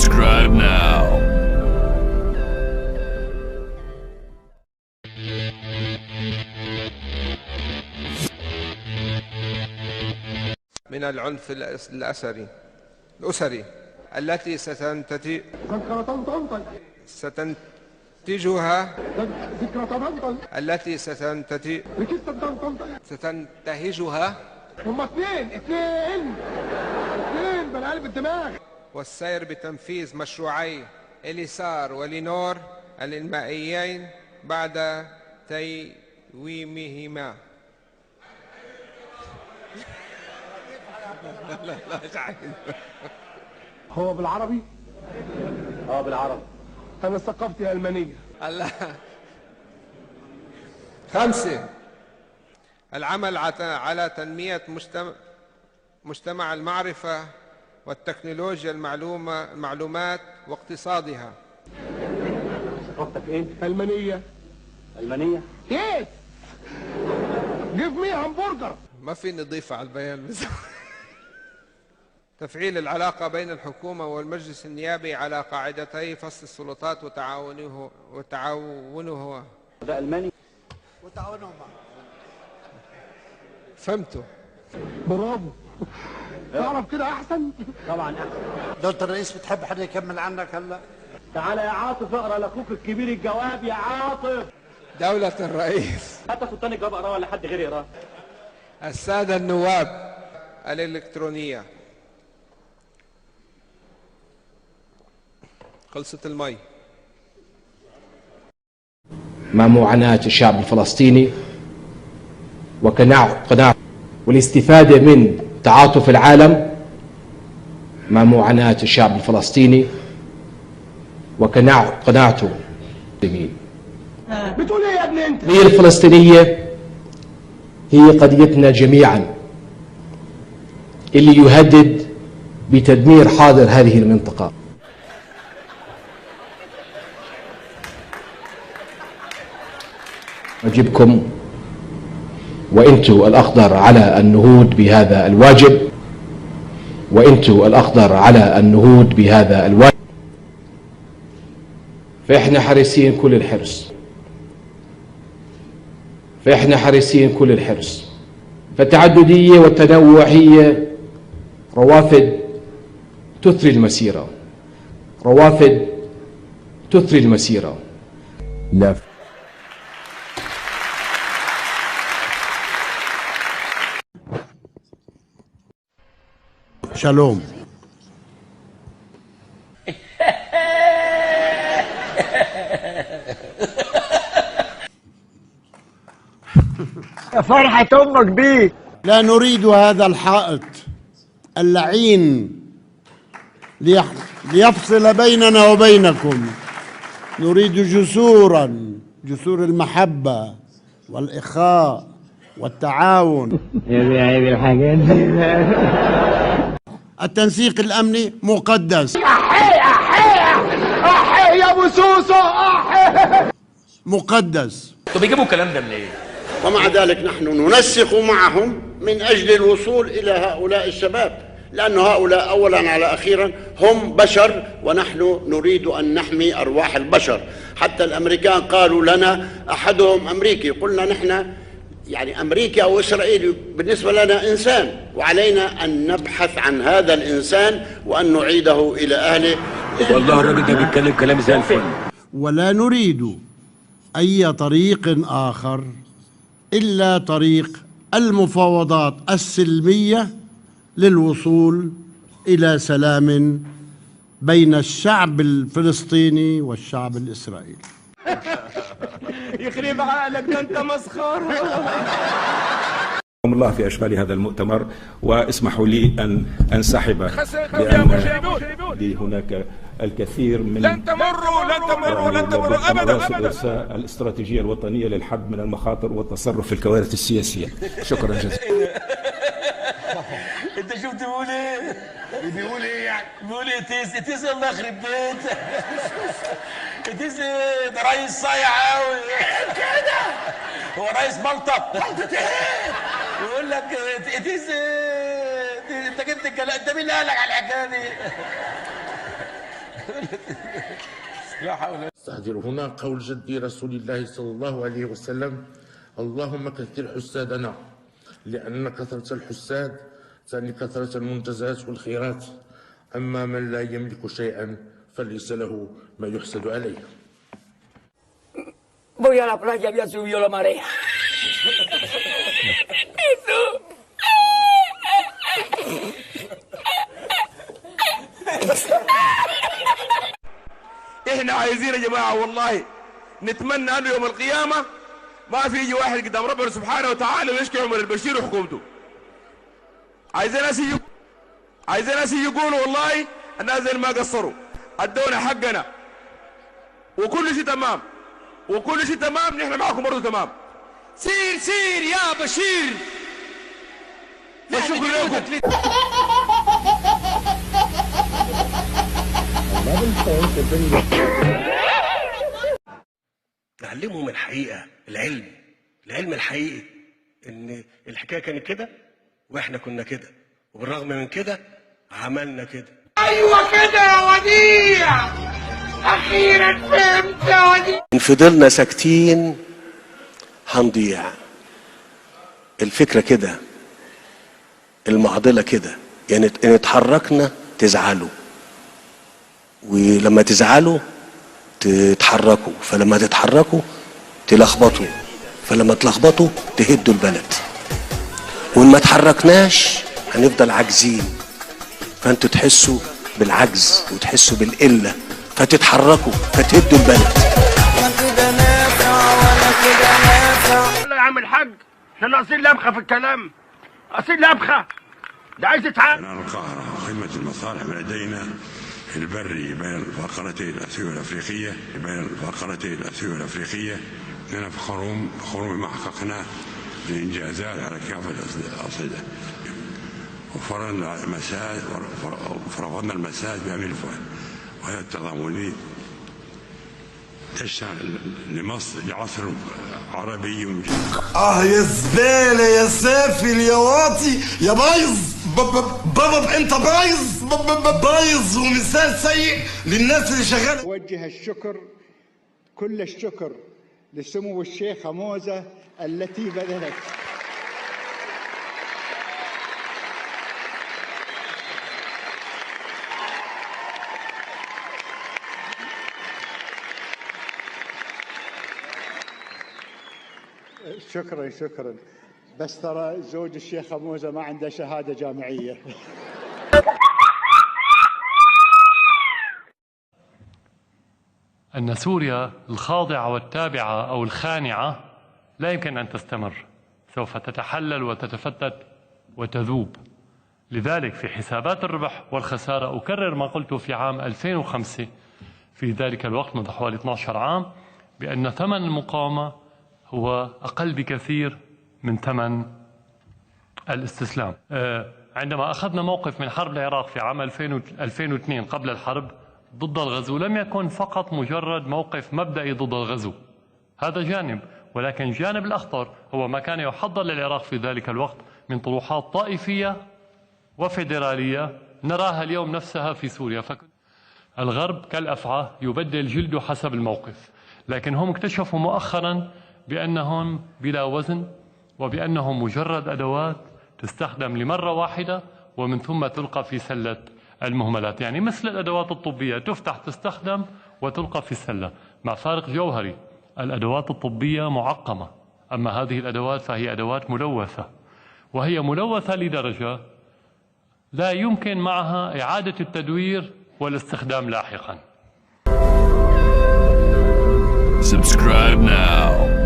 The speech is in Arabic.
Subscribe now. من العنف الأسري التي ستنتهجها هما اتنين بالقلب الدماغ. والسير بتنفيذ مشروعي إليسار ولينور الإنمائيين بعد تيويمهما. هو بالعربي؟ بالعربي. أنا ثقافتي ألمانية. الله. 5. العمل على تنمية مجتمع المعرفة والتكنولوجيا المعلومات واقتصادها. ثقافتك ايه؟ ألمانية. ألمانية؟ يس. جيف مي همبرجر. ما في نضيف على البيان بس. تفعيل العلاقة بين الحكومة والمجلس النيابي على قاعدتي فصل السلطات وتعاونه. ده ألماني؟ وتعاونهم معه. فهمته. برافو. تعرف كده أحسن؟ طبعا أحسن. دولة الرئيس بتحب حد يكمل عنك هلا؟ تعالى يا عاطف اقرا لاخوك الكبير الجواب يا عاطف. دولة الرئيس. حتى سلطان الجواب اقراه ولا حد غيري يقراه؟ السادة النواب الإلكترونية. خلصت المي. مع معاناة الشعب الفلسطيني وقناعة والاستفادة من تعاطف العالم مع معاناة الشعب الفلسطيني وقناعته المسلمين. بتقول ايه يا ابني انت؟ القضية الفلسطينية هي قضيتنا جميعا اللي يهدد بتدمير حاضر هذه المنطقة. واجبكم وانتوا الأقدر على النهوض بهذا الواجب فإحنا حريصين كل الحرص. فالتعددية والتنوع هي روافد تثري المسيرة. لا شالوم. يا فرحة أمك بيك. لا نريد هذا الحائط اللعين ليفصل بيننا وبينكم. نريد جسور المحبة والإخاء والتعاون. التنسيق الأمني مقدس. أحي يا أبو سوسو أحي. مقدس. طب بيجيبوا الكلام ده منين؟ ومع ذلك نحن ننسق معهم من أجل الوصول إلى هؤلاء الشباب، لأن هؤلاء أولا على أخيرا هم بشر، ونحن نريد أن نحمي أرواح البشر. حتى الأمريكان قالوا لنا، أحدهم أمريكي، قلنا نحن يعني أمريكا أو إسرائيل بالنسبة لنا إنسان، وعلينا أن نبحث عن هذا الإنسان وأن نعيده إلى أهله. والله الراجل ده بيتكلم كلام زي الفل. ولا نريد أي طريق آخر إلا طريق المفاوضات السلمية للوصول إلى سلام بين الشعب الفلسطيني والشعب الإسرائيلي. يخرب عقلك ده انت مسخره. الله في أشغال هذا المؤتمر، واسمحوا لي أن أنسحب لأن هناك الكثير من لن تمروا أبدا. الإرساء الاستراتيجية الوطنية للحد من المخاطر والتصرف في الكوارث السياسية. شكرا جزيلا. انت شفت بيقول ايه؟ بيقول ايه يعني؟ بيقول ايه؟ تيس الله يخرب بيتك. تيس ده رئيس صايع قوي كده. هو رئيس ملطة. ملطة ايه؟ يقول لك تيس انت جبت الكلام. انت مين اللي قال لك على الحكايه دي؟ لا حول. استحضر هنا قول جدي رسول الله صلى الله عليه وسلم: اللهم كثر حسادنا، لأن كثرة الحساد تعني كثرة المنتزهات والخيرات. أما من لا يملك شيئا فليس له ما يحسد عليه. Voy a la playa, había subido la marea. احنا عايزين يا جماعه والله نتمنى انه يوم القيامه ما في يجي واحد قدام ربنا سبحانه وتعالى ويشكي عمر البشير وحكومته. عايزين ناس يقولوا والله الناس اللي ما قصروا ادونا حقنا وكل شيء تمام نحن معكم برضه تمام. سير يا بشير. والشكر لكم. نعلمهم الحقيقة، العلم الحقيقي، ان الحكاية كانت كده واحنا كنا كده، وبالرغم من كده عملنا كده. ايوه كده يا وديع، اخيرا فهمت يا وديع. ان فضلنا ساكتين هنضيع. الفكرة كده، المعضلة كده، يعني ان اتحركنا تزعلوا، ولما تزعلوا تتحركوا، فلما تتحركوا تلخبطوا، فلما تلخبطوا تهدوا البلد، وإن ما تحركناش هنفضل عاجزين، فأنتوا تحسوا بالعجز وتحسوا بالقلة فتتحركوا فتهدوا البلد. لا كده نافع ولا كده نافع. لا يا عم الحاج، احنا ناقصين لبخة في الكلام، ناقصين لبخة، ده عايز يتعامل. القاهرة خدمة المصالح من لدينا البري بين الفقرتين الآسيوية والأفريقية إننا فخورون بما حققناه من إنجازات على كافة الأصعدة، وفرضنا المساعد بأمين وهي التضامني تشتغل لمصر لعصر عربي مجيد. يا زبالة يا سافل يا واطي يا بايظ، بابا انت بايظ ومثال سيء للناس اللي شغاله. أوجه الشكر، كل الشكر لسمو الشيخة موزة التي بذلت شكرا، بس ترى زوج الشيخة موزة ما عنده شهادة جامعية. أن سوريا الخاضعة والتابعة أو الخانعة لا يمكن أن تستمر، سوف تتحلل وتتفتت وتذوب. لذلك في حسابات الربح والخسارة أكرر ما قلت في عام 2005 في ذلك الوقت منذ حوالي 12 عام، بأن ثمن المقاومة هو أقل بكثير من ثمن الاستسلام. عندما أخذنا موقف من حرب العراق في عام 2002 قبل الحرب ضد الغزو، لم يكن فقط مجرد موقف مبدئي ضد الغزو، هذا جانب، ولكن الجانب الأخطر هو ما كان يحضر للعراق في ذلك الوقت من طروحات طائفية وفيدرالية نراها اليوم نفسها في سوريا. الغرب كالأفعى يبدل جلده حسب الموقف، لكن هم اكتشفوا مؤخرا بأنهم بلا وزن، وبأنهم مجرد أدوات تستخدم لمرة واحدة ومن ثم تلقى في سلة المهملات، يعني مثل الأدوات الطبية تفتح تستخدم وتلقى في السلة، مع فارق جوهري. الأدوات الطبية معقمة، أما هذه الأدوات فهي أدوات ملوثة، وهي ملوثة لدرجة لا يمكن معها إعادة التدوير والاستخدام لاحقا. Subscribe now.